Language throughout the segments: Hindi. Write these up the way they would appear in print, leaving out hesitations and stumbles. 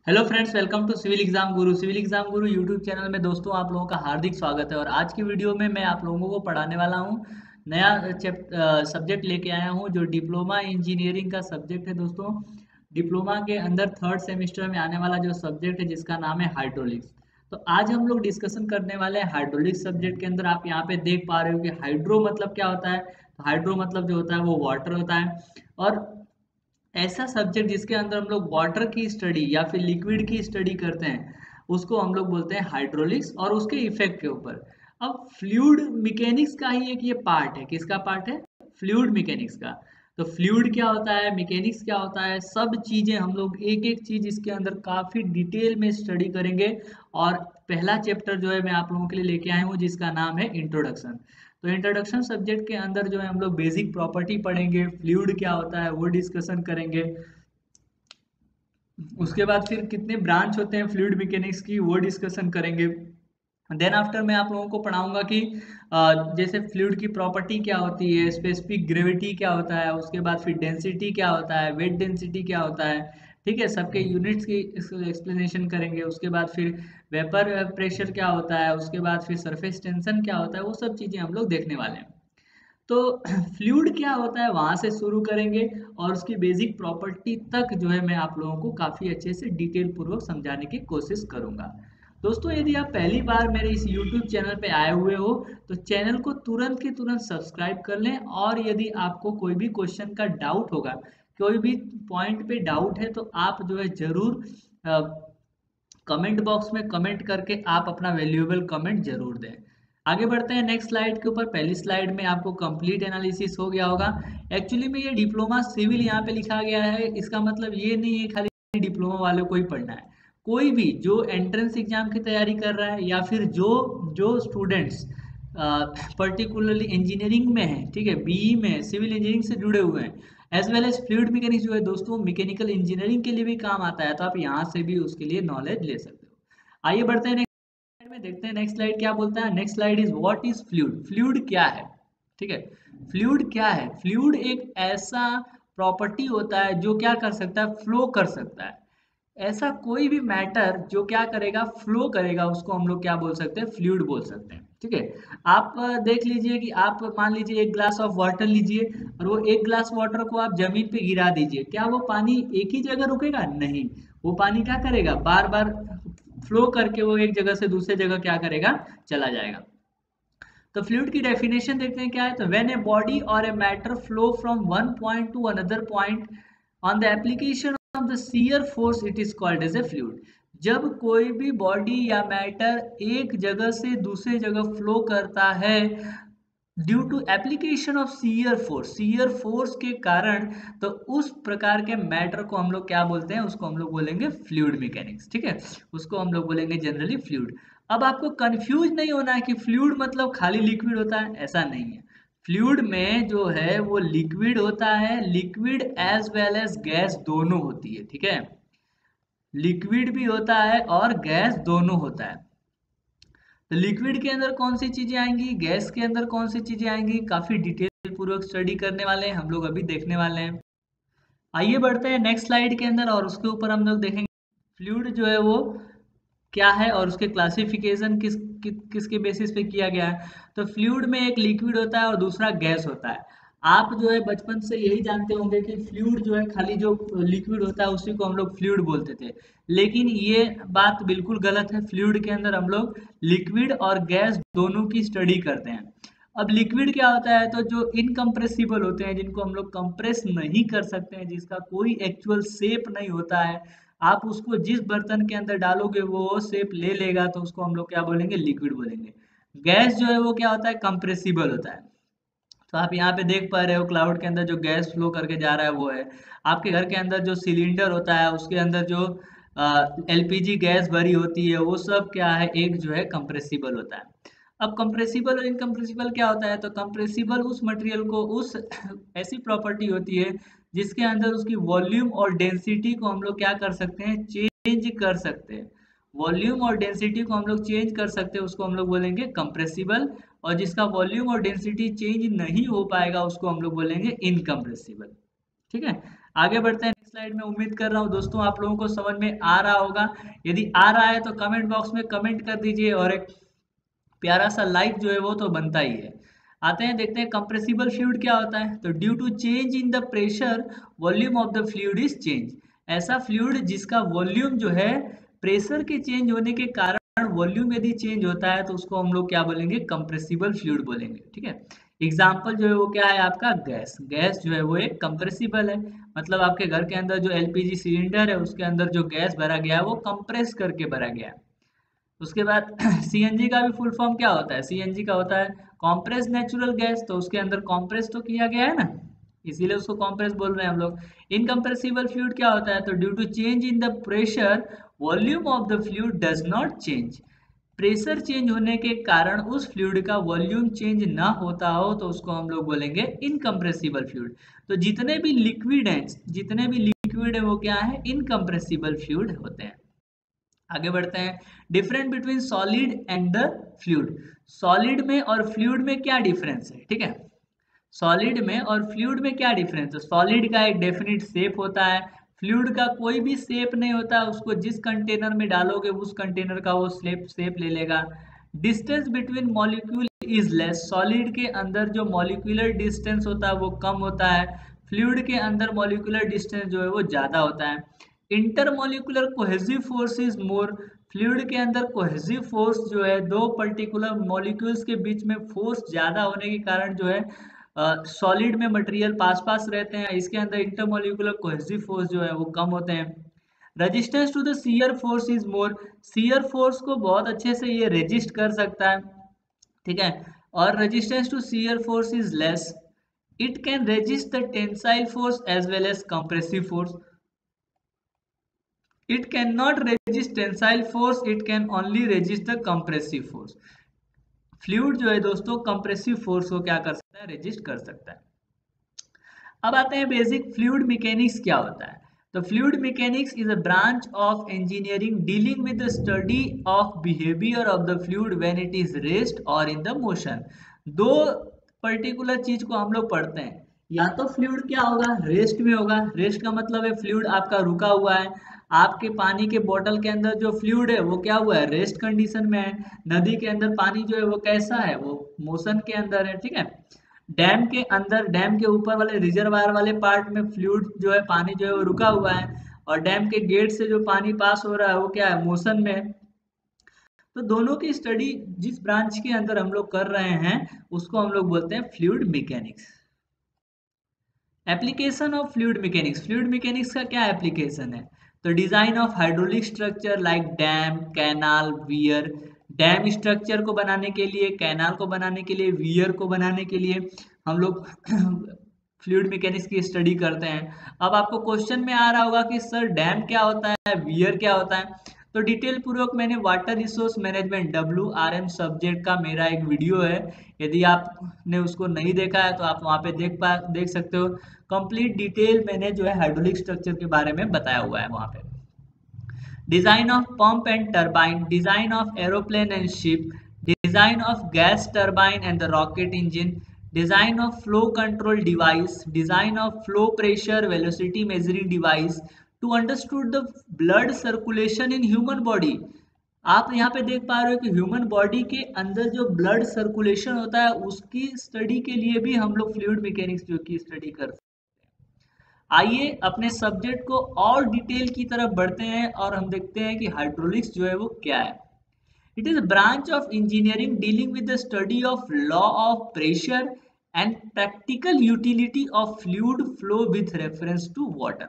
Hello friends, welcome to civil exam Guru. Civil exam Guru YouTube channel में दोस्तों आप लोगों का हार्दिक स्वागत है। और आज की वीडियो में मैं आप लोगों को पढ़ाने वाला हूं नया सब्जेक्ट लेके आया हूं जो डिप्लोमा इंजीनियरिंग का सब्जेक्ट है। दोस्तों, डिप्लोमा के अंदर थर्ड सेमेस्टर में आने वाला जो सब्जेक्ट है जिसका नाम है हाइड्रोलिक्स। तो आज हम लोग डिस्कशन करने वाले हैं हाइड्रोलिक्स सब्जेक्ट के अंदर। आप यहाँ पे देख पा रहे हो कि हाइड्रो मतलब क्या होता है। तो हाइड्रो मतलब जो होता है वो वाटर होता है। और ऐसा सब्जेक्ट जिसके अंदर हम लोग वाटर की स्टडी या फिर लिक्विड की स्टडी करते हैं उसको हम लोग बोलते हैं हाइड्रोलिक्स, और उसके इफेक्ट के ऊपर। अब फ्लूइड मैकेनिक्स का ही एक ये पार्ट है। किसका पार्ट है? फ्लूइड मैकेनिक्स का। तो फ्लूइड क्या होता है, मैकेनिक्स क्या होता है, सब चीजें हम लोग एक एक चीज इसके अंदर काफी डिटेल में स्टडी करेंगे। और पहला चैप्टर जो है मैं आप लोगों के लिए लेके आया हूँ जिसका नाम है इंट्रोडक्शन। तो इंट्रोडक्शन सब्जेक्ट के अंदर जो है हम लोग बेसिक प्रॉपर्टी पढ़ेंगे, फ्लूइड क्या होता है वो डिस्कशन करेंगे। उसके बाद फिर कितने ब्रांच होते हैं फ्लूइड मैकेनिक्स की वो डिस्कशन करेंगे। देन आफ्टर मैं आप लोगों को पढ़ाऊंगा कि जैसे फ्लूइड की प्रॉपर्टी क्या होती है, स्पेसिफिक ग्रेविटी क्या होता है, उसके बाद फिर डेंसिटी क्या होता है, वेट डेंसिटी क्या होता है। ठीक है, सबके यूनिट्स की एक्सप्लेनेशन करेंगे। उसके बाद फिर वेपर प्रेशर क्या होता है, उसके बाद फिर सरफेस टेंशन क्या होता है, वो सब चीज़ें हम लोग देखने वाले हैं। तो फ्लूइड क्या होता है वहां से शुरू करेंगे और उसकी बेसिक प्रॉपर्टी तक जो है मैं आप लोगों को काफी अच्छे से डिटेल पूर्वक समझाने की कोशिश करूंगा। दोस्तों, यदि आप पहली बार मेरे इस YouTube चैनल पे आए हुए हो तो चैनल को तुरंत के तुरंत सब्सक्राइब कर लें। और यदि आपको कोई भी क्वेश्चन का डाउट होगा, कोई भी पॉइंट पे डाउट है, तो आप जो है जरूर कमेंट बॉक्स में कमेंट करके आप अपना वैल्यूएबल कमेंट जरूर दें। आगे बढ़ते हैं नेक्स्ट स्लाइड के ऊपर। पहली स्लाइड में आपको कंप्लीट एनालिसिस हो गया होगा। एक्चुअली में ये डिप्लोमा सिविल यहाँ पे लिखा गया है, इसका मतलब ये नहीं है खाली डिप्लोमा वालों को ही पढ़ना है। कोई भी जो एंट्रेंस एग्जाम की तैयारी कर रहा है या फिर जो जो स्टूडेंट्स पर्टिकुलरली इंजीनियरिंग में है, ठीक है, बीई में सिविल इंजीनियरिंग से जुड़े हुए हैं, as well as fluid mechanics जो है दोस्तों मैकेनिकल इंजीनियरिंग के लिए भी काम आता है, तो आप यहाँ से भी उसके लिए नॉलेज ले सकते हो। आइए बढ़ते हैं नेक्स्ट स्लाइड में, देखते हैं नेक्स्ट स्लाइड क्या बोलता है। Next slide is what is fluid. Fluid क्या है? ठीक है, फ्लूइड क्या है? फ्लूइड एक ऐसा प्रॉपर्टी होता है जो क्या कर सकता है, फ्लो कर सकता है। ऐसा कोई भी मैटर जो क्या करेगा, फ्लो करेगा, उसको हम लोग क्या बोल सकते हैं, फ्लूइड बोल सकते हैं। ठीक है, आप देख लीजिए कि आप मान लीजिए एक ग्लास ऑफ वाटर लीजिए और वो एक ग्लास वाटर को आप जमीन पे गिरा दीजिए, क्या वो पानी एक ही जगह रुकेगा? नहीं, वो पानी क्या करेगा, बार बार फ्लो करके वो एक जगह से दूसरे जगह क्या करेगा, चला जाएगा। तो फ्लूइड की डेफिनेशन देखते हैं क्या है। तो व्हेन ए बॉडी और a matter flow from one point to another point on the application of the shear force it is called as a fluid. जब कोई भी बॉडी या मैटर एक जगह से दूसरे जगह फ्लो करता है due to application of shear force के कारण, तो उस प्रकार के मैटर को हम लोग क्या बोलते हैं, उसको हम लोग बोलेंगे फ्लूइड मैकेनिक्स। ठीक है, उसको हम लोग बोलेंगे जनरली फ्लूइड। अब आपको कंफ्यूज नहीं होना है कि फ्लूइड मतलब खाली लिक्विड होता है, ऐसा नहीं है। फ्लूइड में जो है वो लिक्विड होता है, liquid as well as gas दोनों होती है। ठीक है, लिक्विड भी होता है और गैस दोनों होता है। तो लिक्विड के अंदर कौन सी चीजें आएंगी, गैस के अंदर कौन सी चीजें आएंगी, काफी डिटेल पूर्वक स्टडी करने वाले हैं हम लोग, अभी देखने वाले हैं। आइए बढ़ते हैं नेक्स्ट स्लाइड के अंदर और उसके ऊपर हम लोग देखेंगे फ्लूइड जो है वो क्या है और उसके क्लासिफिकेशन किसके बेसिस पे किया गया है। तो फ्लूइड में एक लिक्विड होता है और दूसरा गैस होता है। आप जो है बचपन से यही जानते होंगे कि फ्लूइड जो है खाली जो लिक्विड होता है उसी को हम लोग फ्लूइड बोलते थे, लेकिन ये बात बिल्कुल गलत है। फ्लूइड के अंदर हम लोग लिक्विड और गैस दोनों की स्टडी करते हैं। अब लिक्विड क्या होता है, तो जो इनकम्प्रेसिबल होते हैं, जिनको हम लोग कंप्रेस नहीं कर सकते हैं, जिसका कोई एक्चुअल शेप नहीं होता है, आप उसको जिस बर्तन के अंदर डालोगे वो शेप ले लेगा, तो उसको हम लोग क्या बोलेंगे, लिक्विड बोलेंगे। गैस जो है वो क्या होता है, कंप्रेसिबल होता है। तो आप यहाँ पे देख पा रहे हो क्लाउड के अंदर जो गैस फ्लो करके जा रहा है वो है। आपके घर के अंदर जो सिलेंडर होता है उसके अंदर जो एलपीजी गैस भरी होती है वो सब क्या है, एक जो है कंप्रेसिबल होता है। अब कंप्रेसिबल और इनकम्प्रेसिबल क्या होता है, तो कंप्रेसिबल उस मटेरियल को उस ऐसी प्रॉपर्टी होती है जिसके अंदर उसकी वॉल्यूम और डेंसिटी को हम लोग क्या कर सकते हैं, चेंज कर सकते हैं। वॉल्यूम और डेंसिटी को हम लोग चेंज कर सकते हैं, उसको हम लोग बोलेंगे कंप्रेसिबल। और जिसका वॉल्यूम और डेंसिटी चेंज नहीं हो पाएगा उसको हम लोग बोलेंगे इनकम्प्रेसिबल। ठीक है, आगे बढ़ते हैं। स्लाइड में उम्मीद कर रहा हूँ दोस्तों आप लोगों को समझ में आ रहा होगा। यदि आ रहा है तो कमेंट बॉक्स में कमेंट कर दीजिए और एक प्यारा सा लाइक जो है वो तो बनता ही है। आते हैं देखते हैं कंप्रेसिबल फ्लूइड क्या होता है। तो due to change in the pressure volume of the fluid is change. ऐसा फ्लूइड जिसका वॉल्यूम जो है प्रेशर के चेंज होने के कारण वॉल्यूम यदि चेंज होता है तो उसको हम लोग क्या बोलेंगे, कंप्रेसिबल फ्लूइड बोलेंगे। ठीक है, एग्जाम्पल जो है वो क्या है आपका गैस। गैस जो है वो एक कंप्रेसिबल है, मतलब आपके घर के अंदर जो एलपीजी सिलेंडर है उसके अंदर जो गैस भरा गया है वो कंप्रेस करके भरा गया है। उसके बाद सीएनजी का भी फुल फॉर्म क्या होता है, सीएनजी का होता है कॉम्प्रेस नेचुरल गैस। तो उसके अंदर कॉम्प्रेस तो किया गया है ना, इसीलिए उसको कॉम्प्रेस बोल रहे हैं हम लोग। इनकम्प्रेसिबल फ्लूइड क्या होता है, तो due to change in the pressure volume of the fluid does not change. Pressure change होने के कारण उस फ्लूइड का वॉल्यूम चेंज ना होता हो तो उसको हम लोग बोलेंगे इनकम्प्रेसिबल फ्लूइड। तो जितने भी लिक्विड हैं, जितने भी लिक्विड है वो क्या है, इनकम्प्रेसिबल फ्लूइड होते हैं। आगे बढ़ते हैं, different between solid and the fluid. Solid में और फ्लूइड में क्या डिफरेंस है, ठीक है, सॉलिड में और फ्लूइड में क्या डिफरेंस है। सॉलिड का एक डेफिनिट शेप होता है, फ्लूइड का कोई भी शेप नहीं होता, उसको जिस कंटेनर में डालोगे उस कंटेनर का वो शेप ले लेगा। Distance between molecule is less. Solid के अंदर जो मॉलिक्यूलर डिस्टेंस होता है वो कम होता है, फ्लूइड के अंदर मॉलिक्यूलर डिस्टेंस जो है वो ज्यादा होता है। Intermolecular cohesive force is more. Fluid के अंदर कोहेसिव फोर्स जो है दो पर्टिकुलर मॉलिक्यूल्स के बीच में फोर्स ज्यादा होने के कारण जो है सॉलिड में मटेरियल पास पास रहते हैं, इसके अंदर इंटरमोलिकुलर कोहेसिव फोर्स जो है वो कम होते हैं। Resistance to the shear force is more. Shear force को बहुत अच्छे से ये रेजिस्ट कर सकता है, ठीक है, और resistance to shear force is less. It can resist the tensile force as well as compressive force. It cannot resist tensile force, it can only resist the compressive force. Fluid जो है दोस्तों कंप्रेसिव फोर्स को क्या कर सकता है, रेजिस्ट कर सकता है। अब आते हैं बेसिक फ्लूइड मैकेनिक्स क्या होता है। तो fluid mechanics is a branch of engineering dealing with the study of behaviour of the fluid when it is rest और इन द मोशन। दो पर्टिकुलर चीज को हम लोग पढ़ते हैं, या तो फ्लूइड क्या होगा, रेस्ट में होगा। रेस्ट का मतलब है फ्लूइड आपका रुका हुआ है। आपके पानी के बोतल के अंदर जो फ्लूइड है वो क्या हुआ है, रेस्ट कंडीशन में है। नदी के अंदर पानी जो है वो कैसा है, वो मोशन के अंदर है, ठीक है। डैम के अंदर, डैम के ऊपर वाले रिजर्वायर वाले पार्ट में फ्लूइड जो है, पानी जो है वो रुका हुआ है, और डैम के गेट से जो पानी पास हो रहा है वो क्या है, मोशन में है। तो दोनों की स्टडी जिस ब्रांच के अंदर हम लोग कर रहे हैं उसको हम लोग बोलते हैं fluid mechanics. Application of fluid mechanics. Fluid mechanics का क्या एप्लीकेशन है, तो design of hydraulic structure like damn, canal, wear. Dam structure को बनाने के लिए, कैनाल को बनाने के लिए, वियर को बनाने के लिए हम लोग फ्लूइड मैकेनिक्स की स्टडी करते हैं। अब आपको क्वेश्चन में आ रहा होगा कि सर डैम क्या होता है, वियर क्या होता है। तो डिटेल पूर्वक मैंने water resource management WRM subject का मेरा एक वीडियो है, यदि आपने उसको नहीं देखा है तो आप वहाँ पे देख सकते हो। कंप्लीट डिटेल मैंने जो है हाइड्रोलिक स्ट्रक्चर के बारे में बताया हुआ है वहाँ पे। Design of pump and turbine, design of aeroplane and ship, design of gas turbine and the rocket engine, design of flow control device, design of flow pressure velocity measuring device to understood the blood circulation in human body. आप यहाँ पे देख पा रहे हो कि ह्यूमन बॉडी के अंदर जो ब्लड सर्कुलेशन होता है उसकी स्टडी के लिए भी हम लोग फ्लूइड मैकेनिक्स जो की स्टडी करते हैं। आइए अपने सब्जेक्ट को और डिटेल की तरफ बढ़ते हैं और हम देखते हैं कि हाइड्रोलिक्स जो है वो क्या है। It is a branch of engineering dealing with the study of law of pressure and practical utility of fluid flow with reference to water.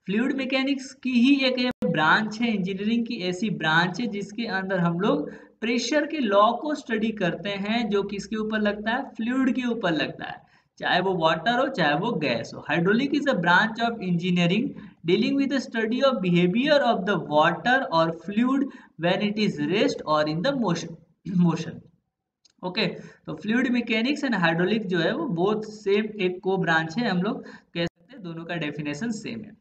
Fluid mechanics की ही एक ब्रांच है, इंजीनियरिंग की ऐसी ब्रांच है जिसके अंदर हम लोग प्रेशर के लॉ को स्टडी करते हैं, जो किसके ऊपर लगता है, फ्लूइड के ऊपर लगता है, चाहे वो वाटर हो चाहे वो गैस हो। Hydraulic is a branch of engineering dealing with the study of behaviour of the water और fluid when it is rest और इन द मोशन। ओके, तो फ्लूइड मैकेनिक्स एंड हाइड्रोलिक जो है वो बोथ सेम एक को ब्रांच है, हम लोग कह सकते हैं दोनों का डेफिनेशन सेम है।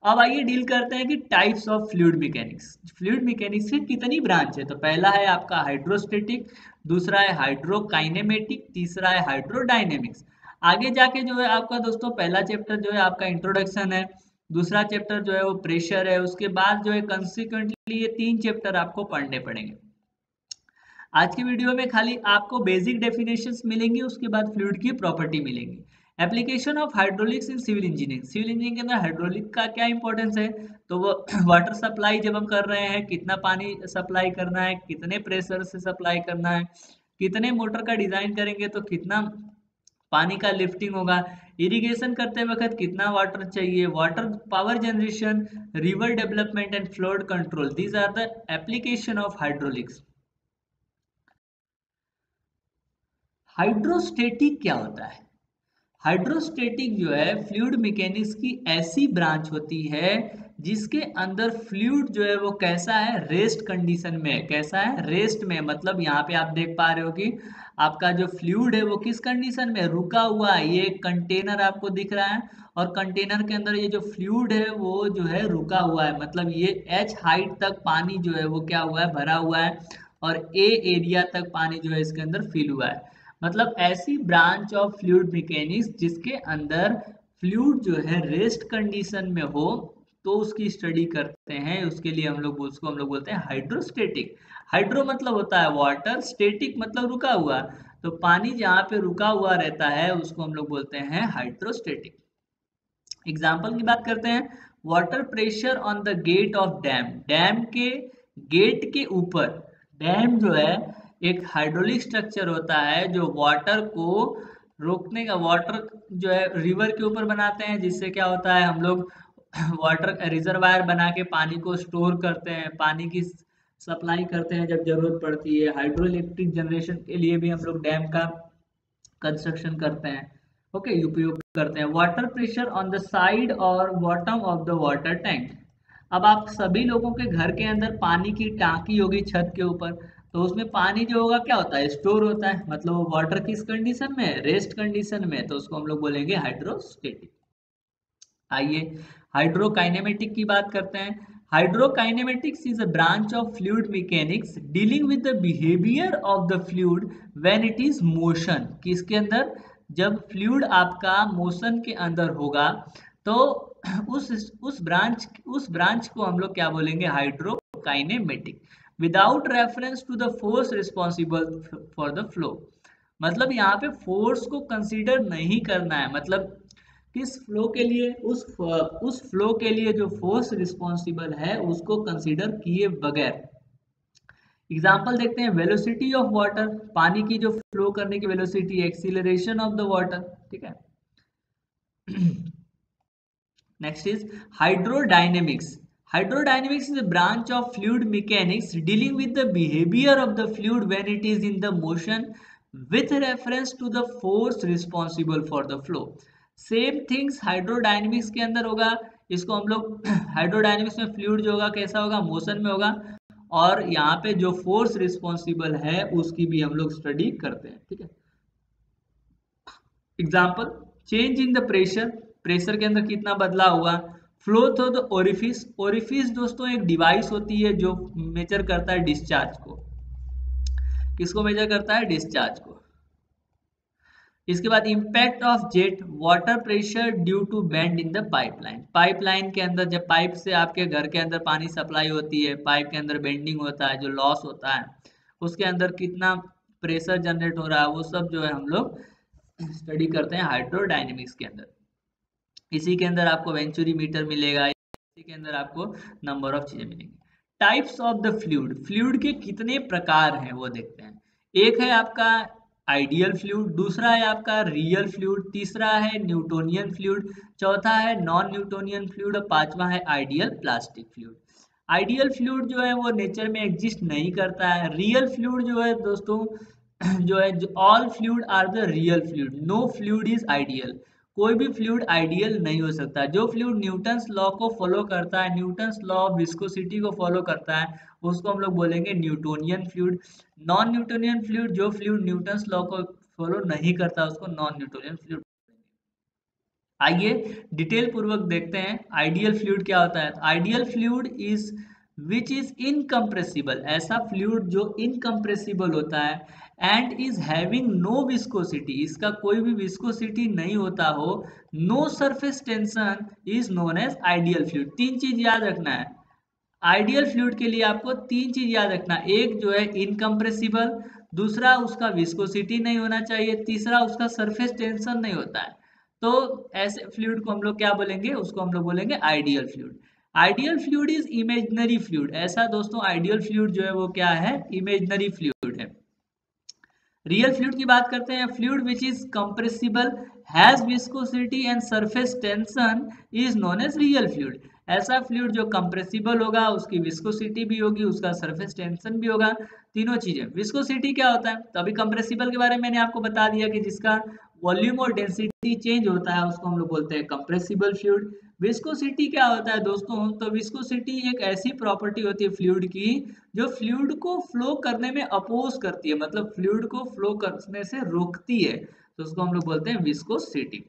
अब आइए डील करते हैं कि types of fluid mechanics. Fluid mechanics की कितनी ब्रांच है, तो पहला है आपका हाइड्रोस्टेटिक, दूसरा है हाइड्रोकाइनेमेटिक, तीसरा है हाइड्रोडायनेमिक्स। आगे जाके जो है आपका दोस्तों पहला चैप्टर जो है आपका इंट्रोडक्शन है, दूसरा चैप्टर जो है वो प्रेशर है, उसके बाद जो है कंसिक्वेंटली ये 3 चैप्टर आपको पढ़ने पड़ेंगे। आज की वीडियो में खाली आपको बेसिक डेफिनेशंस मिलेंगी, उसके बाद फ्लूइड की प्रॉपर्टी मिलेंगी। Application of hydraulics in civil engineering, civil engineering के अंदर हाइड्रोलिक का क्या इंपॉर्टेंस है, तो वो वाटर सप्लाई जब हम कर रहे हैं कितना पानी सप्लाई करना है, कितने प्रेशर से सप्लाई करना है, कितने मोटर का डिजाइन करेंगे तो कितना पानी का लिफ्टिंग होगा, इरिगेशन करते वक्त कितना वाटर चाहिए, water power generation, river development and flood control, these are the application of hydraulics. Hydrostatic क्या होता है? हाइड्रोस्टेटिक जो है फ्लूइड मैकेनिक्स की ऐसी ब्रांच होती है जिसके अंदर फ्लूइड जो है वो कैसा है, रेस्ट कंडीशन में है। कैसा है? रेस्ट में। मतलब यहाँ पे आप देख पा रहे हो कि आपका जो फ्लूइड है वो किस कंडीशन में, रुका हुआ है। ये कंटेनर आपको दिख रहा है और कंटेनर के अंदर ये जो फ्लूइड है वो जो है रुका हुआ है, मतलब ये h हाइट तक पानी जो है वो क्या हुआ है, भरा हुआ है, और a एरिया तक पानी जो है इसके अंदर फिल हुआ है। मतलब ऐसी ब्रांच ऑफ फ्लूइड मैकेनिक्स जिसके अंदर फ्लूइड जो है रेस्ट कंडीशन में हो तो उसकी स्टडी करते हैं। उसके लिए हम लोग बोलते हैं हाइड्रोस्टेटिक। हाइड्रो मतलब होता है वाटर, स्टेटिक मतलब रुका हुआ, तो पानी जहाँ पे रुका हुआ रहता है उसको हम लोग बोलते हैं हाइड्रोस्टेटिक। एग्जाम्पल की बात करते हैं, water pressure on the gate of dam, dam के गेट के ऊपर। डैम जो है एक हाइड्रोलिक स्ट्रक्चर होता है जो वाटर को रोकने का, वाटर जो है रिवर के ऊपर बनाते हैं, जिससे क्या होता है हम लोग वाटर रिजर्वायर बना के पानी को स्टोर करते हैं, पानी की सप्लाई करते हैं जब जरूरत पड़ती है। हाइड्रो इलेक्ट्रिक जनरेशन के लिए भी हम लोग डैम का कंस्ट्रक्शन करते हैं, ओके, उपयोग करते हैं। Water pressure on the side और bottom of the water tank. अब आप सभी लोगों के घर के अंदर पानी की टांकी होगी छत के ऊपर, तो उसमें पानी जो होगा क्या होता है, स्टोर होता है। मतलब वो वाटर किस कंडीशन में है, रेस्ट कंडीशन में, तो उसको हम लोग बोलेंगे हाइड्रोस्टेटिक। आइए हाइड्रोकाइनेमेटिक की बात करते हैं। Hydrokinematics is a branch of fluid mechanics dealing with the behaviour of the fluid when it is motion. किसके अंदर? जब फ्लूइड आपका मोशन के अंदर होगा तो उस ब्रांच को हम लोग क्या बोलेंगे, hydrokinematic. Without reference to the force responsible for the flow. मतलब यहाँ पे फोर्स को कंसीडर नहीं करना है, मतलब किस फ्लो के लिए, उस फ्लो के लिए जो फोर्स रिस्पॉन्सिबल है उसको कंसीडर किए बगैर। एग्जाम्पल देखते हैं, वेलोसिटी ऑफ वाटर, पानी की जो फ्लो करने की velocity, acceleration of the water, ठीक है। Next is hydrodynamics. Hydrodynamics is a branch of fluid mechanics dealing with the behavior of the fluid when it is in the motion with reference to the force responsible for the flow. Same things hydrodynamics के अंदर होगा। इसको हम लोग हाइड्रोडायनेमिक्स में फ्लूइड जो होगा कैसा होगा, मोशन में होगा, और यहाँ पे जो फोर्स रिस्पॉन्सिबल है उसकी भी हम लोग स्टडी करते हैं, ठीक है। Example, change in the pressure, pressure के अंदर कितना बदलाव हुआ। Flow through the orifice, orifice दोस्तों एक डिवाइस होती है जो मेजर करता है डिस्चार्ज को। किसको मेजर करता है, डिस्चार्ज को। इसके बाद impact of jet water pressure due to bend in the pipeline, pipeline के अंदर जब पाइप से आपके घर के अंदर पानी सप्लाई होती है, पाइप के अंदर बेंडिंग होता है, जो लॉस होता है, उसके अंदर कितना प्रेशर जनरेट हो रहा है, वो सब जो है हम लोग स्टडी करते हैं हाइड्रोडायनेमिक्स के अंदर। इसी के अंदर आपको वेंचुरी मीटर मिलेगा, इसी के अंदर आपको नंबर ऑफ चीजें मिलेंगी। Types of the fluid, fluid के कितने प्रकार हैं वो देखते हैं। एक है आपका आइडियल फ्लूइड, दूसरा है आपका रियल फ्लूइड, तीसरा है न्यूटोनियन फ्लूइड, चौथा है नॉन न्यूटोनियन फ्लूइड, और पांचवा है ideal plastic fluid. Ideal fluid जो है वो नेचर में एग्जिस्ट नहीं करता है। रियल फ्लूइड जो है दोस्तों जो है, all fluid are the real fluid, no fluid is ideal. कोई भी फ्लूइड आइडियल नहीं हो सकता। जो फ्लूइड न्यूटन्स लॉ को फॉलो करता है, न्यूटन्स लॉ ऑफ विस्कोसिटी को फॉलो करता है, उसको हम लोग बोलेंगे Newtonian fluid. Non Newtonian fluid, जो फ्लूइड न्यूटन्स लॉ को फॉलो नहीं करता, उसको नॉन न्यूटोनियन फ्लूइड। आइए डिटेल पूर्वक देखते हैं आइडियल फ्लूइड क्या होता है। Ideal fluid is which is incompressible, ऐसा फ्लूइड जो इनकम्प्रेसिबल होता है and is having no viscosity, इसका कोई भी विस्कोसिटी नहीं होता हो, no surface tension, is known as ideal fluid. तीन चीज याद रखना है आइडियल फ्लूइड के लिए, आपको तीन चीज याद रखना, एक जो है इनकम्प्रेसिबल, दूसरा उसका विस्कोसिटी नहीं होना चाहिए, तीसरा उसका सरफेस टेंशन नहीं होता है। तो ऐसे फ्लूइड को हम लोग क्या बोलेंगे, उसको हम लोग बोलेंगे ideal fluid. Ideal fluid is imaginary fluid, ऐसा दोस्तों आइडियल फ्लूइड जो है वो क्या है, इमेजिनरी फ्लूइड है। रियल फ्लूइड की बात करते हैं, fluid which is compressible, has viscosity and surface tension, is known as real fluid. ऐसा फ्लूइड जो कंप्रेसिबल होगा, उसकी विस्कोसिटी भी होगी, उसका सरफेस टेंशन भी होगा, तीनों चीजें। विस्कोसिटी क्या होता है, तो अभी कंप्रेसिबल के बारे में मैंने आपको बता दिया कि जिसका वॉल्यूम और डेंसिटी चेंज होता है उसको हम लोग बोलते हैं कंप्रेसिबल फ्लूइड। विस्कोसिटी क्या होता है दोस्तों, तो विस्कोसिटी एक ऐसी प्रॉपर्टी होती है फ्लूइड की जो फ्लूइड को फ्लो करने में अपोज करती है, मतलब फ्लूइड को फ्लो करने से रोकती है, तो उसको हम लोग बोलते हैं विस्कोसिटी।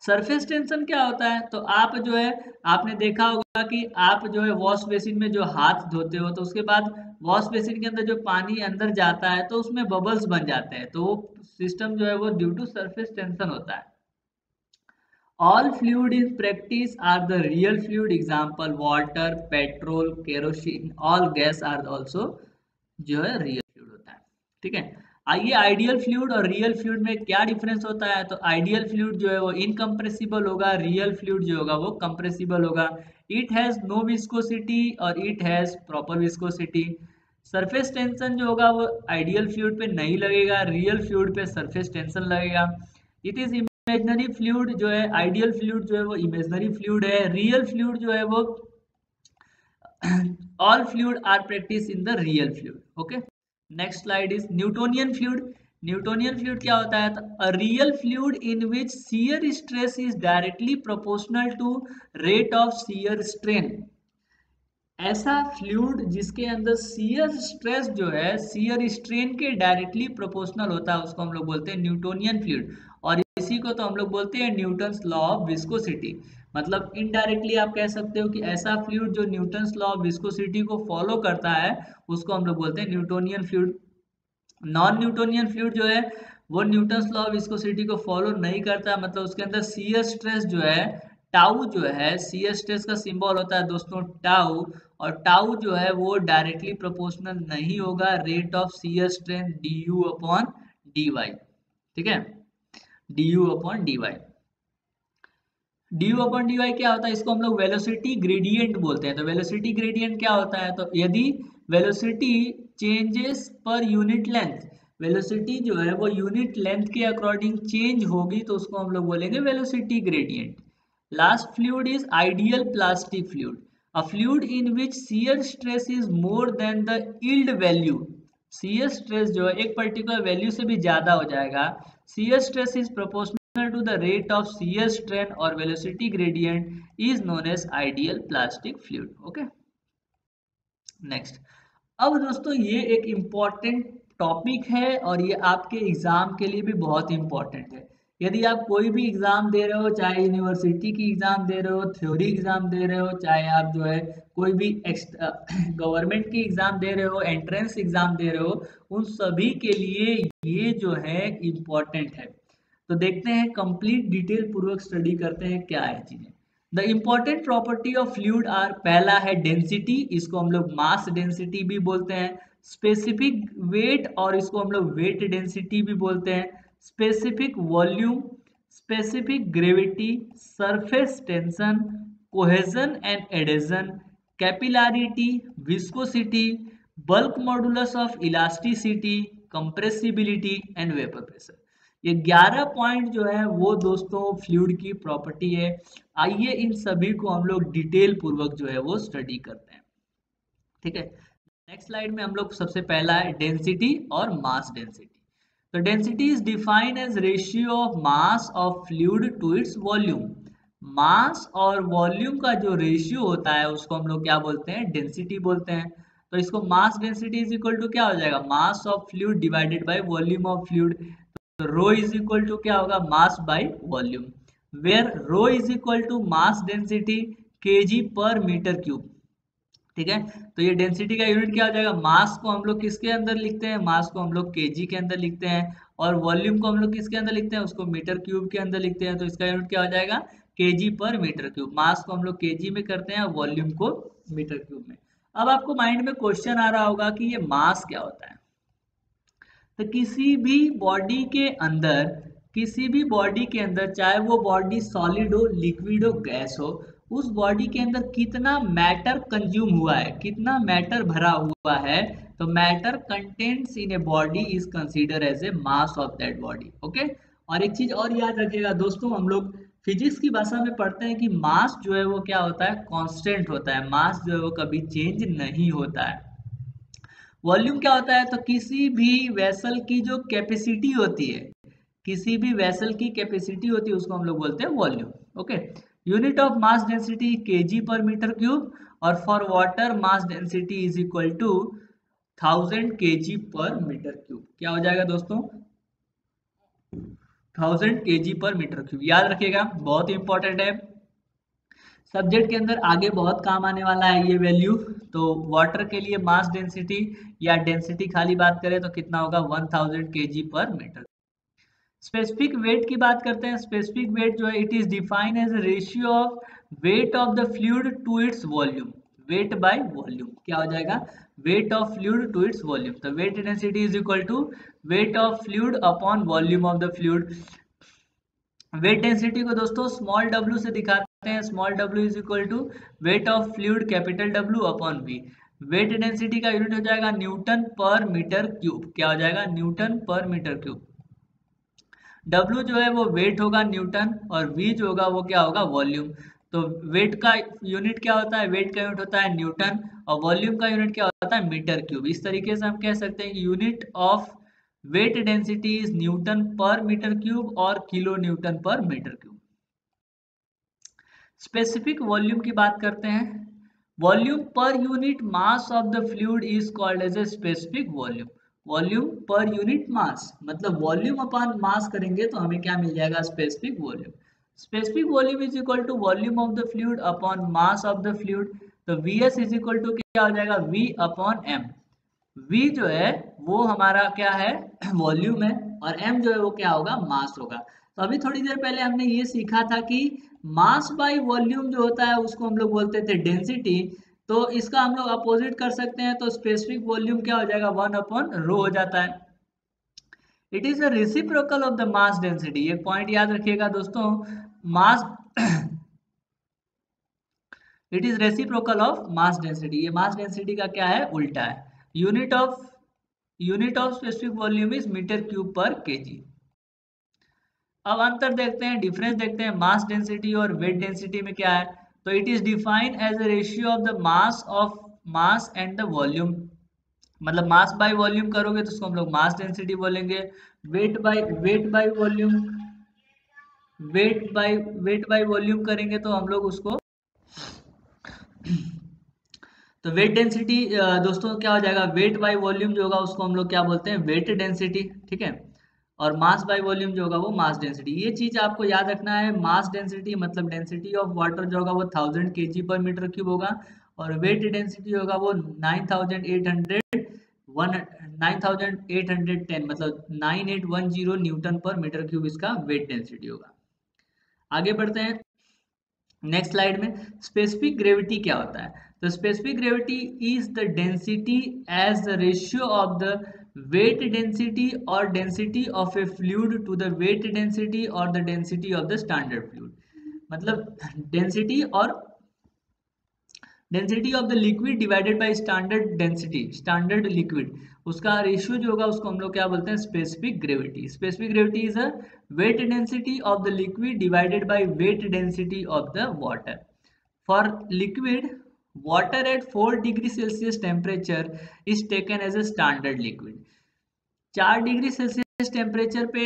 सरफेस टेंशन क्या होता है, तो आप जो है आपने देखा होगा कि आप जो है वॉश बेसिन में जो हाथ धोते हो तो उसके बाद वॉश बेसिन के अंदर जो पानी अंदर जाता है तो उसमें बबल्स बन जाते हैं, तो वो सिस्टम जो है वो ड्यू टू सरफेस टेंशन होता है। All fluid in practice are the real fluid. Example: water, petrol, kerosene. All gas are also जो है रियल फ्लूइड होता है। ठीक है, आइए आइडियल फ्लूइड और रियल फ्लूइड में क्या डिफरेंस होता है। तो आइडियल फ्लूइड जो है वो इनकम्प्रेसिबल होगा, रियल फ्लूइड जो होगा वो कंप्रेसिबल होगा। इट हैज नो विस्कोसिटी और it has proper viscosity. Surface tension जो होगा वो आइडियल फ्लूइड पे नहीं लगेगा, रियल फ्लूइड पे सरफेस टेंशन लगेगा। इट इज इमेजिनरी फ्लूइड जो है, आइडियल फ्लूइड जो है वो इमेजिनरी फ्लूइड है, रियल फ्लूइड जो है वो all fluid are practiced in the real fluid. Okay, next slide is Newtonian fluid. Newtonian fluid क्या होता है, तो a real fluid in which shear stress is directly proportional to rate of shear strain। ऐसा फ्लूइड जिसके अंदर शियर स्ट्रेस जो है शियर स्ट्रेन के डायरेक्टली प्रोपोर्शनल होता है उसको हम लोग बोलते हैं न्यूटोनियन फ्लूइड। और इसी को तो हम लोग बोलते हैं न्यूटन्स लॉ ऑफ विस्कोसिटी। मतलब इनडायरेक्टली आप कह सकते हो कि ऐसा फ्लूइड जो न्यूटन्स लॉ ऑफ विस्कोसिटी को फॉलो करता है उसको हम लोग बोलते हैं Newtonian fluid. Non Newtonian fluid जो है वो न्यूटन्स लॉ ऑफ विस्कोसिटी को फॉलो नहीं करता, मतलब उसके अंदर शियर स्ट्रेस जो है टाउ जो है, शियर स्ट्रेस का सिंबल होता है दोस्तों टाउ, और टाउ जो है वो डायरेक्टली प्रोपोर्शनल नहीं होगा rate of shear strain d u upon d y. ठीक है, d u upon d y. D u upon d y क्या होता है, इसको हम लोग वेलोसिटी ग्रेडियंट बोलते हैं। तो वेलोसिटी ग्रेडियंट क्या होता है, तो यदि वेलोसिटी चेंजेस पर यूनिट लेंथ, वेलोसिटी जो है वो यूनिट लेंथ के अकॉर्डिंग चेंज होगी तो उसको हम लोग बोलेंगे velocity gradient. Last fluid is ideal plastic fluid, a fluid in which shear stress is more than the yield value. Shear stress जो है एक पर्टिकुलर वैल्यू से भी ज्यादा हो जाएगा, shear stress is proportional to the rate of shear strain or velocity gradient is known as ideal plastic fluid. Okay, next। अब दोस्तों ये एक इम्पॉर्टेंट टॉपिक है और ये आपके एग्जाम के लिए भी बहुत इंपॉर्टेंट है। यदि आप कोई भी एग्जाम दे रहे हो, चाहे यूनिवर्सिटी की एग्जाम दे रहे हो, थ्योरी एग्जाम दे रहे हो, चाहे आप जो है कोई भी गवर्नमेंट की एग्जाम दे रहे हो, एंट्रेंस एग्जाम दे रहे हो, उन सभी के लिए ये जो है इम्पॉर्टेंट है। तो देखते हैं कंप्लीट डिटेल पूर्वक स्टडी करते हैं क्या है चीजें। The important property of fluid are, पहला है डेंसिटी, इसको हम लोग मास डेंसिटी भी बोलते हैं। स्पेसिफिक वेट, और इसको हम लोग वेट डेंसिटी भी बोलते हैं। Specific volume, specific gravity, surface tension, cohesion and adhesion, capillarity, viscosity, bulk modulus of elasticity, compressibility and vapour pressure. ये 11 पॉइंट जो है वो दोस्तों फ्लूइड की प्रॉपर्टी है। आइए इन सभी को हम लोग डिटेल पूर्वक जो है वो स्टडी करते हैं। ठीक है, नेक्स्ट स्लाइड में हम लोग सबसे पहला है डेंसिटी और मास डेंसिटी। तो density is defined as ratio of mass of fluid to its volume. Mass और वॉल्यूम का जो रेशियो होता है उसको हम लोग क्या बोलते हैं, डेंसिटी बोलते हैं। तो इसको mass density is equal to क्या हो जाएगा, mass of fluid divided by volume of fluid. तो रो इज इक्वल टू क्या होगा, mass by volume, where rho is equal to mass density kg per metre cube. ठीक है। तो ये डेंसिटी का यूनिट क्या हो जाएगा, मास को हम लोग किसके अंदर लिखते हैं, मास को हम लोग केजी के अंदर लिखते हैं, और वॉल्यूम को हम लोग किसके अंदर लिखते हैं, उसको मीटर क्यूब के अंदर लिखते हैं। तो इसका यूनिट क्या हो जाएगा, केजी पर मीटर क्यूब। मास को हम लोग केजी में करते हैं और वॉल्यूम को मीटर क्यूब में। अब आपको माइंड में क्वेश्चन आ रहा होगा कि ये मास क्या होता है। तो किसी भी बॉडी के अंदर, किसी भी बॉडी के अंदर, चाहे वो बॉडी सॉलिड हो, लिक्विड हो, गैस हो, उस बॉडी के अंदर कितना मैटर कंज्यूम हुआ है, कितना मैटर भरा हुआ है, तो matter contents in a body is consider as a mass of that body. Okay. और एक चीज और याद रखिएगा दोस्तों, हम लोग फिजिक्स की भाषा में पढ़ते हैं कि मास जो है वो क्या होता है, कांस्टेंट होता है। मास जो है वो कभी चेंज नहीं होता है। वॉल्यूम क्या होता है, तो किसी भी वेसल की जो कैपेसिटी होती है, किसी भी वेसल की कैपेसिटी होती है, उसको हम लोग बोलते हैं volume. Okay. Unit of mass density kg per metre cube, और for water mass density is equal to 1000 kg per metre cube. क्या हो जाएगा दोस्तों, 1000 केजी पर मीटर क्यूब। याद रखिएगा, बहुत इंपॉर्टेंट है, सब्जेक्ट के अंदर आगे बहुत काम आने वाला है ये वैल्यू। तो वाटर के लिए मास डेंसिटी या डेंसिटी खाली बात करें तो कितना होगा, 1000 kg per metre. Specific weight की बात करते हैं। स्पेसिफिक वेट जो है, it is defined as ratio of weight of the fluid to its volume. Weight by volume क्या हो जाएगा, weight of fluid to its volume. तो weight density is equal to weight of fluid upon volume of the fluid. Weight density को दोस्तों स्मॉल w से दिखाते हैं। Small w is equal to weight of fluid capital W upon v। Weight density का यूनिट हो जाएगा न्यूटन पर मीटर क्यूब। क्या हो जाएगा, न्यूटन पर मीटर क्यूब। W जो है वो वेट होगा न्यूटन, और v जो होगा वो क्या होगा, वॉल्यूम। तो वेट का यूनिट क्या होता है, वेट का यूनिट होता है न्यूटन, और वॉल्यूम का यूनिट क्या होता है, मीटर क्यूब। इस तरीके से हम कह सकते हैं कि unit of weight density is newton पर मीटर क्यूब और किलो न्यूटन पर मीटर क्यूब। स्पेसिफिक वॉल्यूम की बात करते हैं। Volume per unit mass of the fluid is called as a specific volume. Volume per unit mass, मतलब वॉल्यूम अपॉन मास करेंगे तो हमें क्या मिल जाएगा, specific volume. Specific volume is equal to volume of the fluid upon mass of the fluid. तो वीएस इज इक्वल टू क्या हो जाएगा, वी अपॉन एम। V जो है वो हमारा क्या है, वॉल्यूम है, और M जो है वो क्या होगा, मास होगा। तो अभी थोड़ी देर पहले हमने ये सीखा था कि मास बाय वॉल्यूम जो होता है उसको हम लोग बोलते थे डेंसिटी। तो इसका हम लोग अपोजिट कर सकते हैं, तो स्पेसिफिक वॉल्यूम क्या हो जाएगा, 1/ρ हो जाता है। It is a reciprocal of the mass density. ये पॉइंट याद रखिएगा दोस्तों, mass it is reciprocal of mass density. ये मास डेंसिटी का क्या है, उल्टा है। Unit of specific volume is metre cube per kg. अब अंतर देखते हैं, डिफरेंस देखते हैं मास डेंसिटी और वेट डेंसिटी में क्या है। तो it is defined as a ratio of the mass and the volume. मतलब मास बाय वॉल्यूम करोगे तो उसको हम लोग मास डेंसिटी बोलेंगे। Wait by volume, weight by volume करेंगे तो हम लोग उसको, तो वेट डेंसिटी दोस्तों क्या हो जाएगा, वेट बाय वॉल्यूम जो होगा उसको हम लोग क्या बोलते हैं, वेट डेंसिटी। ठीक है। और मास बाय वॉल्यूम जो होगा वो मास डेंसिटी। ये चीज आपको याद रखना है, मास डेंसिटी मतलब डेंसिटी ऑफ वाटर जो होगा वो 1000 केजी पर मीटर क्यूब होगा, और वेट डेंसिटी होगा वो 9810 मतलब 9810 न्यूटन पर मीटर क्यूब इसका वेट डेंसिटी होगा। आगे बढ़ते हैं नेक्स्ट स्लाइड में। स्पेसिफिक ग्रेविटी क्या होता है, तो specific gravity is the density as the ratio of the weight density और density of a fluid to the weight density और the density of the standard fluid. मतलब density of the liquid divided by standard density, standard liquid, उसका रेशियो जो होगा उसको हम लोग क्या बोलते हैं, specific gravity. Specific gravity is a weight density of the liquid divided by weight density of the water. For liquid, water at 4 degree Celsius temperature is taken as a standard liquid. 4 degree Celsius temperature पे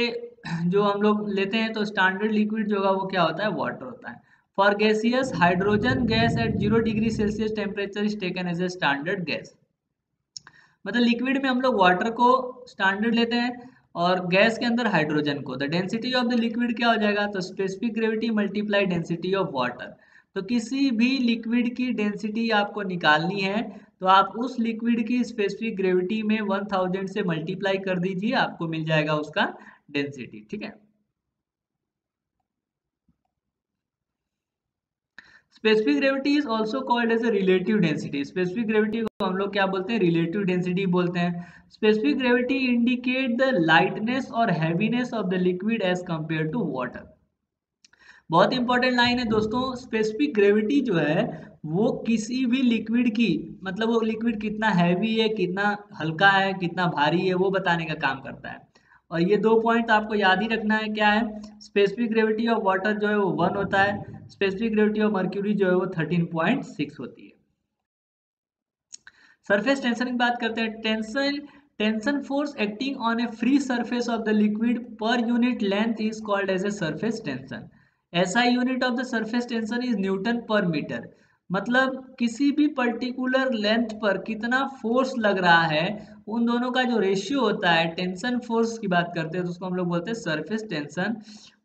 जो हम लोग लेते हैं तो स्टैंडर्ड लिक्विड जो होगा वो क्या होता है, वाटर होता है। For gaseous, hydrogen gas at 0 degree Celsius temperature is taken as a standard gas. मतलब लिक्विड में हम लोग वाटर को स्टैंडर्ड लेते हैं और गैस के अंदर हाइड्रोजन को। The density of the liquid क्या हो जाएगा, तो specific gravity multiply density of water. तो किसी भी लिक्विड की डेंसिटी आपको निकालनी है तो आप उस लिक्विड की स्पेसिफिक ग्रेविटी में 1000 से मल्टीप्लाई कर दीजिए, आपको मिल जाएगा उसका डेंसिटी। ठीक है, specific gravity is also called as a relative density. Specific gravity को हम लोग क्या बोलते हैं? रिलेटिव डेंसिटी बोलते हैं। Specific gravity indicate the lightness और heaviness of the liquid as compare to water. बहुत इंपॉर्टेंट लाइन है दोस्तों, स्पेसिफिक ग्रेविटी जो है वो किसी भी लिक्विड की, मतलब वो लिक्विड कितना हैवी है, कितना हल्का है, कितना भारी है, वो बताने का काम करता है। और ये दो पॉइंट आपको याद ही रखना है, क्या है? स्पेसिफिक ग्रेविटी ऑफ वाटर जो है वो 1 होता है, स्पेसिफिक ग्रेविटी ऑफ मर्क्यूरी जो है वो 13.6 होती है। सरफेस टेंशन की बात करते हैं। Tension force acting on a free surface of the liquid per unit length is called as a surface tension. SI unit of the surface tension is newton पर मीटर। मतलब किसी भी पर्टिकुलर लेंथ पर कितना फोर्स लग रहा है, उन दोनों का जो रेशियो होता है, टेंशन फोर्स की बात करते हैं तो उसको हम लोग बोलते हैं सरफेस टेंशन।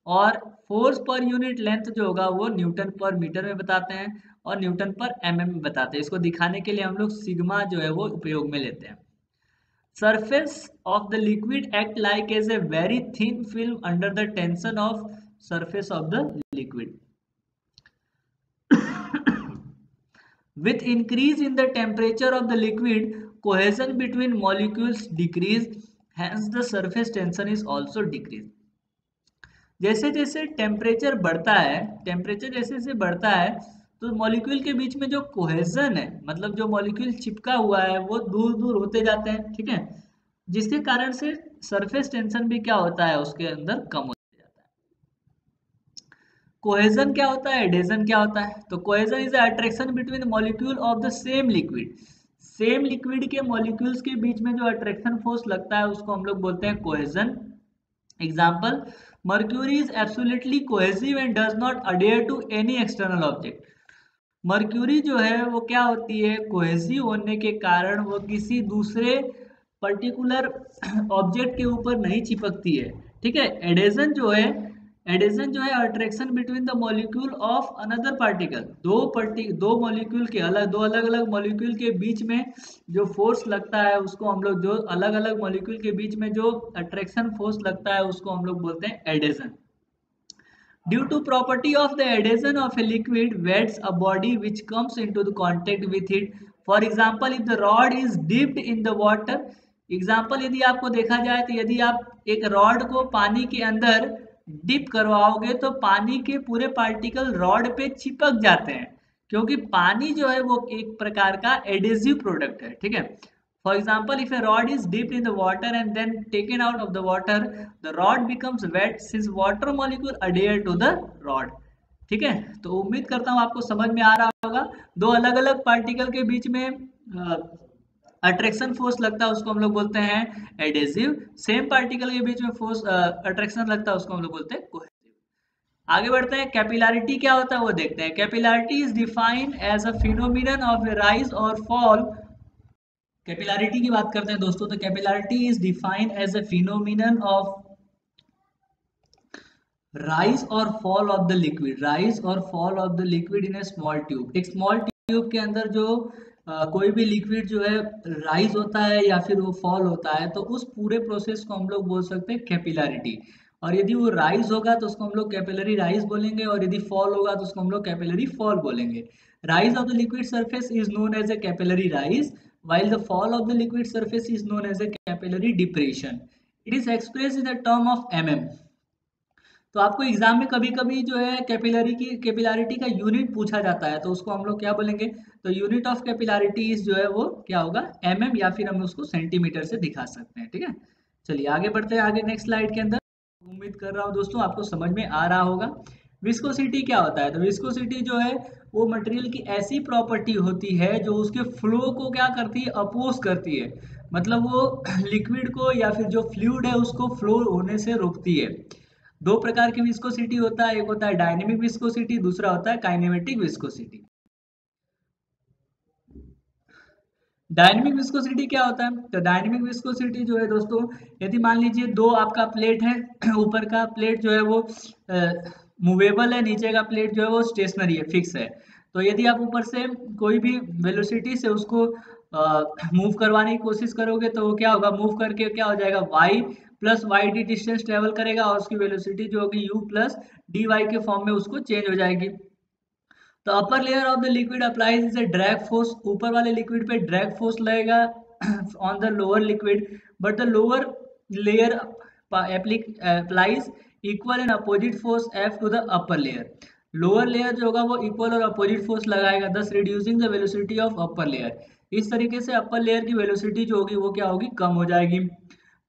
और फोर्स पर यूनिट लेंथ जो होगा वो न्यूटन पर मीटर में बताते हैं और न्यूटन पर एमएम में बताते हैं। इसको दिखाने के लिए हम लोग सिग्मा जो है वो उपयोग में लेते हैं। Surface of the liquid act like as a very thin film under the tension of surface of the liquid. With increase in the temperature of the liquid, cohesion between molecules decrease, hence the surface tension is also decreased. जैसे जैसे टेम्परेचर बढ़ता है, टेम्परेचर जैसे जैसे बढ़ता है तो मॉलिक्यूल के बीच में जो कोहेजन है, मतलब जो मॉलिक्यूल चिपका हुआ है वो दूर दूर होते जाते हैं। ठीक है, जिसके कारण से सरफेस टेंशन भी क्या होता है, उसके अंदर कम होता जाता है। कोहेजन क्या होता है, एडेजन क्या होता है? तो cohesion is attraction between molecule of the same liquid. Same liquid के मॉलिक्यूल्स के बीच में जो अट्रैक्शन फोर्स लगता है उसको हम लोग बोलते हैं cohesion. Example, mercury is absolutely cohesive and does not adhere to any external object. Mercury जो है वो क्या होती है, कोहेसिव होने के कारण वो किसी दूसरे पर्टिकुलर ऑब्जेक्ट के ऊपर नहीं चिपकती है। ठीक है, एडेजन जो है, एडेजन जो है attraction between the molecule of another particle. दो मॉलिक्यूल के दो अलग अलग मॉलिक्यूल के बीच में जो फोर्स लगता है उसको हम लोग, जो अलग अलग मॉलिक्यूल के बीच में जो अट्रैक्शन फोर्स लगता है उसको हम लोग बोलते हैं adhesion. Due to property of the adhesion of a liquid wets a body which comes into the contact with it. For example, if the rod is dipped in the water, example यदि आपको देखा जाए तो यदि आप एक रॉड को पानी के अंदर डिप करवाओगे तो पानी के पूरे पार्टिकल रॉड पे चिपक जाते हैं, क्योंकि पानी जो है वो एक प्रकार का एडेसिव प्रोडक्ट है। ठीक है, for example, if a rod is dipped in the water and then taken out of the water, the rod becomes wet since water molecule adhere to the rod. ठीक है, तो उम्मीद करता हूँ आपको समझ में आ रहा होगा। दो अलग अलग पार्टिकल के बीच में अट्रैक्शन फोर्स लगता है उसको हम लोग बोलते हैं एडेसिव। सेम पार्टिकल के बीच में फोर्स अट्रैक्शन लगता है उसको हम लोग बोलते हैं कोहेसिव। आगे बढ़ते हैं, कैपिलैरिटी क्या होता है वो देखते हैं। Capillarity is defined as a phenomenon of a rise और फॉल। कैपिलैरिटी की बात करते हैं दोस्तों, तो capillarity is defined as a phenomenon of rise और fall of the liquid, rise और fall of the liquid in a small tube. एक स्मॉल ट्यूब के अंदर जो कोई भी लिक्विड जो है राइज होता है या फिर वो फॉल होता है, तो उस पूरे प्रोसेस को हम लोग बोल सकते हैं कैपिलैरिटी। और यदि वो राइज होगा तो उसको हम लोग कैपिलरी राइज बोलेंगे, और यदि फॉल होगा तो उसको हम लोग कैपिलरी फॉल बोलेंगे। Rise of the liquid surface is known as a capillary rise, while the fall of the liquid surface is known as a capillary depression. It is expressed in the term of mm. तो आपको एग्जाम में कभी कभी जो है कैपिलैरिटी का यूनिट पूछा जाता है, तो उसको हम लोग क्या बोलेंगे, तो यूनिट ऑफ कैपिलैरिटी जो है वो क्या होगा, mm, या फिर हम उसको सेंटीमीटर से दिखा सकते हैं। ठीक है, चलिए आगे बढ़ते हैं, आगे नेक्स्ट स्लाइड के अंदर। उम्मीद कर रहा हूँ दोस्तों आपको समझ में आ रहा होगा। विस्कोसिटी क्या होता है, तो विस्कोसिटी जो है वो मटेरियल की ऐसी प्रॉपर्टी होती है जो उसके फ्लो को क्या करती है, अपोज करती है। मतलब वो लिक्विड को या फिर जो फ्लूइड है उसको फ्लो होने से रोकती है। दो प्रकार की विस्कोसिटी होता है, एक होता है डायनेमिक विस्कोसिटी, दूसरा होता है काइनेमेटिक विस्कोसिटी। डायनेमिक विस्कोसिटी क्या होता है, तो डायनेमिक विस्कोसिटी जो है दोस्तों, यदि मान लीजिए दो आपका प्लेट है, ऊपर का प्लेट जो है वो मूवेबल है, नीचे का प्लेट जो है वो स्टेशनरी है, फिक्स है। तो यदि आप ऊपर से कोई भी वेलोसिटी से उसको मूव करवाने की कोशिश करोगे तो वो क्या होगा, मूव करके क्या हो जाएगा, y plus y d distance travel करेगा और उसकी वेलोसिटी जो होगी u प्लस डी वाई के फॉर्म में उसको चेंज हो जाएगी। तो upper layer of the liquid applies is a drag force, ऊपर वाले लिक्विड पे ड्रैग फोर्स लगेगा on the lower liquid, but the lower layer applies equal and opposite force F to the upper layer. Lower layer जो होगा वो इक्वल और अपोजिट फोर्स लगाएगा, दस reducing the velocity of upper layer. इस तरीके से अपर लेयर की वेलोसिटी जो होगी वो क्या होगी, कम हो जाएगी।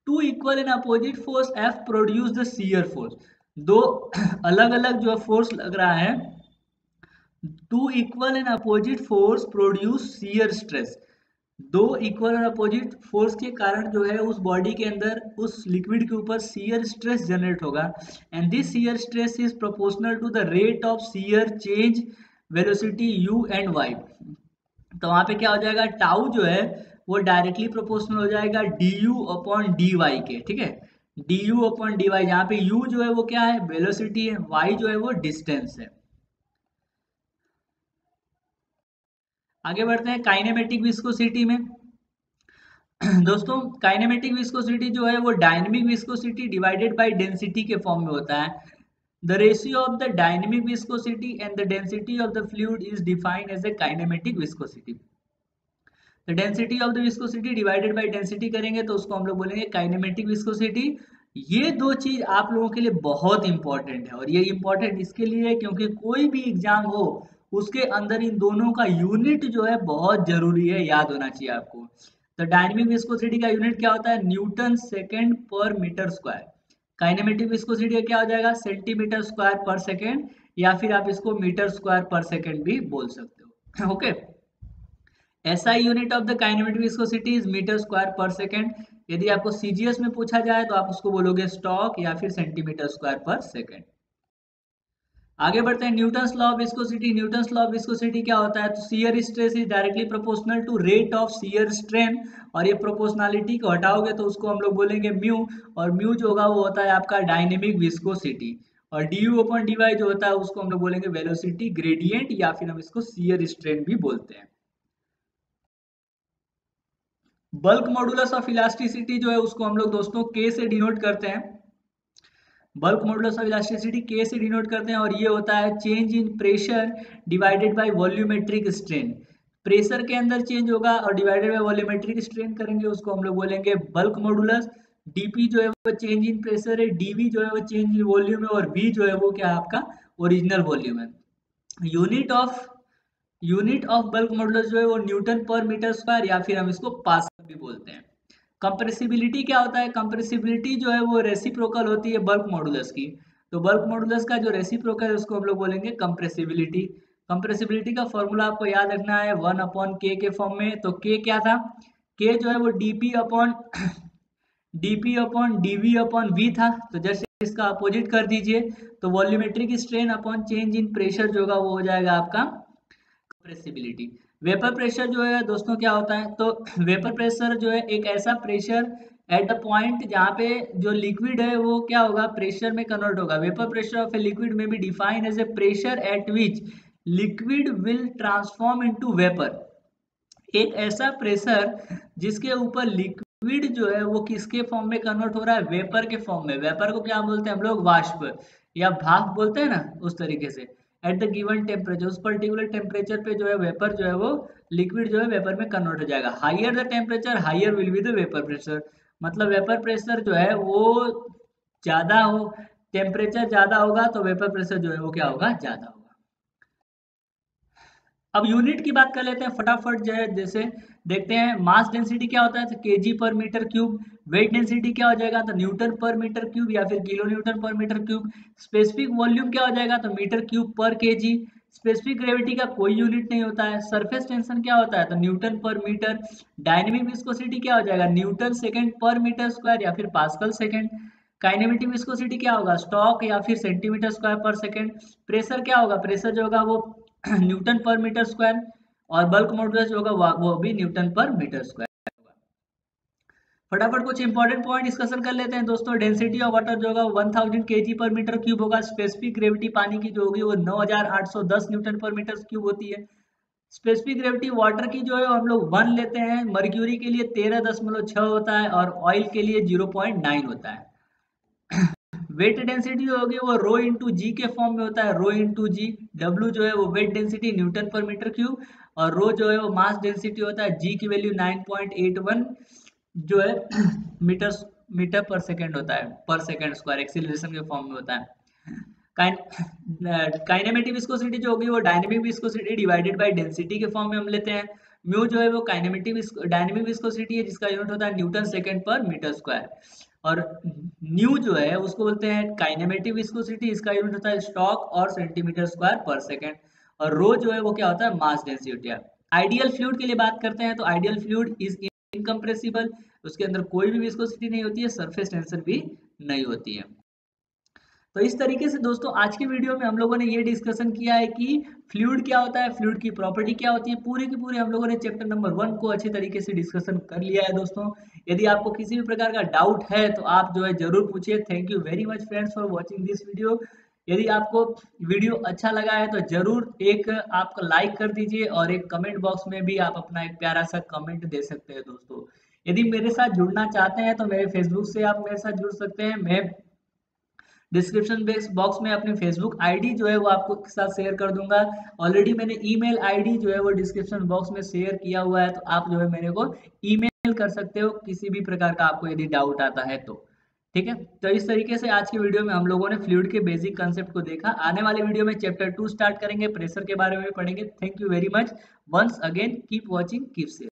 Two equal and opposite force F produce the shear force, दो अलग अलग जो फोर्स लग रहा है, two equal and opposite force produce shear stress, दो इक्वल और अपोजिट फोर्स के कारण जो है उस बॉडी के अंदर उस लिक्विड के ऊपर शियर स्ट्रेस जनरेट होगा, and this shear stress is proportional to the rate of shear change velocity u and y। तो वहां पे क्या हो जाएगा, टाउ जो है वो डायरेक्टली प्रोपोर्शनल हो जाएगा du अपॉन dy के, ठीक है, du अपॉन dy, जहाँ पे u जो है वो क्या है, वेलोसिटी है, y जो है वो डिस्टेंस है। आगे बढ़ते हैं काइनेमेटिक विस्कोसिटी में। दोस्तों काइनेमेटिक विस्कोसिटी जो है वो dynamic viscosity divided by density के फॉर्म में होता है। The ratio of the dynamic viscosity and the density of the fluid is defined as a kinematic viscosity. तो density of the viscosity divided by density करेंगे तो उसको हम लोग बोलेंगे काइनेमेटिक विस्कोसिटी। ये दो चीज आप लोगों के लिए बहुत इंपॉर्टेंट है, और ये इंपॉर्टेंट इसके लिए है क्योंकि कोई भी एग्जाम हो उसके अंदर इन दोनों का यूनिट जो है बहुत जरूरी है, याद होना चाहिए आपको। तो डायनेमिक विस्कोसिटी का यूनिट क्या होता है, न्यूटन सेकेंड पर मीटर स्क्वायर। काइनेमेटिक विस्कोसिटी का क्या हो जाएगा, सेंटीमीटर स्क्वायर पर सेकेंड, या फिर आप इसको मीटर स्क्वायर पर सेकेंड भी बोल सकते हो। Okay, SI unit of the kinematic viscosity is meter square per second. यदि आपको CGS में पूछा जाए तो आप उसको बोलोगे स्टॉक या फिर सेंटीमीटर स्क्वायर पर सेकेंड। आगे बढ़ते हैं, Newton's law of viscosity. Newton's law of viscosity क्या होता है, तो shear stress is directly proportional to rate of shear strain, और ये प्रोपोर्शनलिटी को हटाओगे तो उसको हम लोग बोलेंगे म्यू, और म्यू जो होगा वो होता है आपका डायनेमिक विस्कोसिटी, और du अपॉन dy जो होता है उसको हम लोग बोलेंगे वेलोसिटी ग्रेडियंट, या फिर हम इसको शियर स्ट्रेन भी बोलते हैं। बल्क मॉडुलस ऑफ इलास्टिसिटी जो है उसको हम लोग दोस्तों K से डिनोट करते हैं। Bulk modulus of elasticity K से डिनोट करते हैं, और ये होता है change in pressure divided by volumetric strain. Pressure के अंदर चेंज होगा और डिवाइडेड बाय वॉल्यूमेट्रिक स्ट्रेन करेंगे, उसको हम लोग बोलेंगे बल्क मॉडुलस। dp जो है वो चेंज इन प्रेशर है, dv जो है वो चेंज इन वॉल्यूम है, और v जो है वो क्या है आपका ओरिजिनल वॉल्यूम है। यूनिट ऑफ बल्क मॉडुलस जो है वो न्यूटन पर मीटर स्क्वायर, या फिर हम इसको पास्कल भी बोलते हैं। कंप्रेसिबिलिटी क्या होता है, कंप्रेसिबिलिटी जो है वो रेसिप्रोकल होती है बल्क मॉडुलस की। तो बल्क मॉडुलस का जो रेसिप्रोकल है उसको हम लोग बोलेंगे कंप्रेसिबिलिटी। कंप्रेसिबिलिटी का फॉर्मूला आपको याद रखना है 1 अपॉन के फॉर्म में। तो के क्या था, के जो है वो DP upon DV upon V था। तो जैसे इसका अपोजिट कर दीजिए, तो volumetric strain upon change in pressure जो होगा वो हो जाएगा आपका कंप्रेसिबिलिटी। वेपर प्रेशर जो है दोस्तों क्या होता है, तो वेपर प्रेशर जो है एक ऐसा प्रेशर एट द पॉइंट जहाँ पे जो लिक्विड है वो क्या होगा, प्रेशर में कन्वर्ट होगा। Vapour pressure of a liquid may be defined as a pressure at which liquid will transform into vapour. एक ऐसा प्रेशर जिसके ऊपर लिक्विड जो है वो किसके फॉर्म में कन्वर्ट हो रहा है, वेपर के फॉर्म में। वेपर को क्या बोलते हैं हम लोग, वाष्प या भाप बोलते हैं ना, उस तरीके से। एट द गिवन टेम्परेचर, उस पर्टिकुलर टेम्परेचर पे जो है वेपर जो है वो लिक्विड जो है वेपर में कन्वर्ट हो जाएगा। Higher the temperature higher will be the vapour pressure, मतलब वेपर प्रेशर जो है वो ज्यादा हो, टेम्परेचर ज्यादा होगा तो वेपर प्रेशर जो है वो क्या होगा, ज्यादा होगा। अब यूनिट की बात कर लेते हैं फटाफट, जो है जैसे देखते हैं मास डेंसिटी क्या होता है, तो KG per metre cube. Weight density क्या हो जाएगा, तो न्यूटन पर मीटर क्यूब या फिर किलो न्यूटन पर मीटर क्यूब। स्पेसिफिक वॉल्यूम क्या हो जाएगा, तो metre cube per KG. Specific gravity का कोई यूनिट नहीं होता है। सरफेस टेंशन क्या होता है, तो न्यूटन पर मीटर। डायनेमिक विस्कोसिटी क्या हो जाएगा, न्यूटन सेकेंड पर मीटर स्क्वायर या फिर पास्कल सेकेंड। काइनेमेटिक विस्कोसिटी क्या होगा, स्टॉक या फिर centimetre square per second. Pressure क्या होगा, प्रेशर जो होगा वो न्यूटन पर मीटर स्क्वायर, और बल्क मॉडुलस जो होगा वो भी न्यूटन पर मीटर स्क्वायर होगा। फटाफट कुछ इंपॉर्टेंट पॉइंट डिस्कशन कर लेते हैं दोस्तों। डेंसिटी ऑफ वाटर जो होगा 1000 kg पर मीटर क्यूब होगा। स्पेसिफिक ग्रेविटी पानी की जो होगी वो 9810 न्यूटन पर मीटर क्यूब होती है। स्पेसिफिक ग्रेविटी वाटर की जो है हम लोग 1 लेते हैं। मर्क्यूरी के लिए 13.6 होता है और ऑयल के लिए 0.9 होता है। वेट डेंसिटी जो होगी वो रो इंटू जी के फॉर्म में होता है, रो इंटू जी। डब्ल्यू जो है वो वेट डेंसिटी न्यूटन पर मीटर क्यूब, और रो जो है वो मास डेंसिटी होता है। जी की वैल्यू 9.81 जो है मीटर मीटर पर सेकेंड होता है, पर सेकेंड स्क्वायर एक्सीलरेशन के फॉर्म में होता है। काइनेमेटिक विस्कोसिटी जो होगी वो dynamic viscosity divided by density के फॉर्म में हम लेते हैं। म्यू जो है वो डायनेमिक विस्कोसिटी है जिसका यूनिट होता है न्यूटन सेकेंड पर मीटर स्क्वायर। और न्यू जो है उसको बोलते हैं काइनेमेटिक विस्कोसिटी, इसका यूनिट होता है स्टॉक और सेंटीमीटर स्क्वायर पर सेकेंड। और रो जो है वो क्या होता है, मास डेंसिटी है। आइडियल फ्लूइड के लिए बात करते हैं तो आइडियल फ्लूइड इज इनकम्प्रेसिबल, उसके अंदर कोई भी विस्कोसिटी नहीं होती है, सरफेस टेंशन भी नहीं होती है। तो इस तरीके से दोस्तों आज के वीडियो में हम लोगों ने ये डिस्कशन किया है कि फ्लूइड क्या होता है, फ्लूइड की प्रॉपर्टी क्या होती है। पूरे की पूरे हम लोगों ने चैप्टर नंबर 1 को अच्छे तरीके से डिस्कशन कर लिया है दोस्तों। यदि आपको किसी भी प्रकार का डाउट है तो आप जो है जरूर पूछिए। Thank you very much friends for watching this video. यदि आपको वीडियो अच्छा लगा है तो जरूर एक आपका लाइक कर दीजिए और एक कमेंट बॉक्स में भी आप अपना एक प्यारा सा कमेंट दे सकते हैं दोस्तों। यदि मेरे साथ जुड़ना चाहते हैं तो मेरे फेसबुक से आप मेरे साथ जुड़ सकते हैं। मैं डिस्क्रिप्शन बॉक्स में अपनी फेसबुक आईडी जो है वो आपको के साथ शेयर कर दूंगा। ऑलरेडी मैंने ईमेल आईडी जो है वो डिस्क्रिप्शन बॉक्स में शेयर किया हुआ है, तो आप जो है मेरे को ईमेल कर सकते हो किसी भी प्रकार का आपको यदि डाउट आता है तो। ठीक है, तो इस तरीके से आज की वीडियो में हम लोगों ने फ्लूइड के बेसिक कंसेप्ट को देखा। आने वाले वीडियो में चैप्टर 2 स्टार्ट करेंगे, प्रेशर के बारे में पढ़ेंगे। Thank you very much once again, keep watching, keep share.